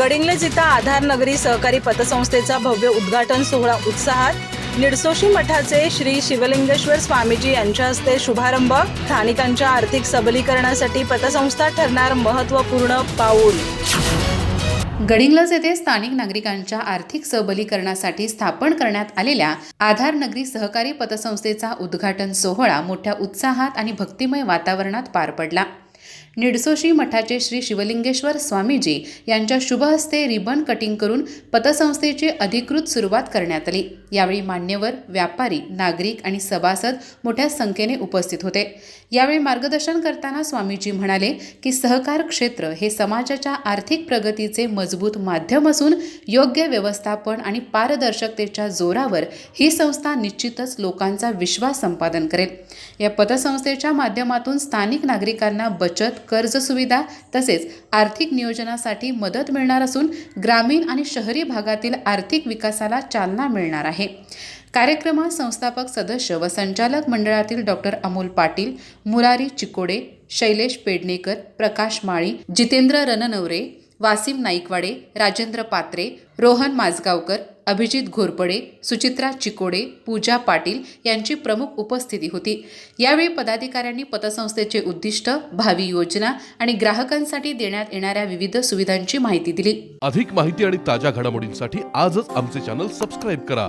गडिंग्लज इथं आधार नगरी सहकारी पतसंस्थेचा भव्य उद्घाटन सोहळा उत्साहात. निडसोशी मठाचे श्री शिवलिंगेश्वर स्वामीजी यांच्या हस्ते शुभारंभ. स्थानिकांच्या आर्थिक सबलीकरणासाठी पतसंस्था ठरणार महत्त्वपूर्ण पाऊल. गडिंग्लज येथे स्थानिक नागरिकांच्या आर्थिक सबलीकरणासाठी स्थापन करण्यात आलेल्या आधार नगरी सहकारी पतसंस्थेचा उद्घाटन सोहळा मोठ्या उत्साहात आणि भक्तिमय वातावरणात पार पडला. निडसोशी मठाचे श्री शिवलिंगेश्वर स्वामीजी यांच्या शुभ हस्ते रिबन कटिंग करून पतसंस्थेची अधिकृत सुरुवात करण्यात आली. यावेळी मान्यवर, व्यापारी, नागरिक आणि सभासद मोठ्या संख्येने उपस्थित होते. यावेळी मार्गदर्शन करताना स्वामीजी म्हणाले की सहकार क्षेत्र हे समाजाच्या आर्थिक प्रगतीचे मजबूत माध्यम असून योग्य व्यवस्थापन आणि पारदर्शकतेच्या जोरावर ही संस्था निश्चितच लोकांचा विश्वास संपादन करेल. या पतसंस्थेच्या माध्यमातून स्थानिक नागरिकांना बचत, कर्ज सुविधा तसेच आर्थिक नियोजनासाठी मदत मिळणार असून ग्रामीण आणि शहरी भागातील आर्थिक विकासाला चालना मिळणार आहे. कार्यक्रमात संस्थापक सदस्य व संचालक मंडळातील डॉक्टर अमोल पाटील, मुरारी चिकोडे, शैलेश पेडणेकर, प्रकाश माळी, जितेंद्र रणनवरे, वासिम नाईकवाडे, राजेंद्र पात्रे, रोहन माजगावकर, अभिजित घोरपडे, सुचित्रा चिकोडे, पूजा पाटील यांची प्रमुख उपस्थिती होती. यावेळी पदाधिकाऱ्यांनी पतसंस्थेचे उद्दिष्ट, भावी योजना आणि ग्राहकांसाठी देण्यात येणाऱ्या विविध सुविधांची माहिती दिली. अधिक माहिती आणि ताज्या घडामोडींसाठी आजच आमचे चॅनल सबस्क्राईब करा.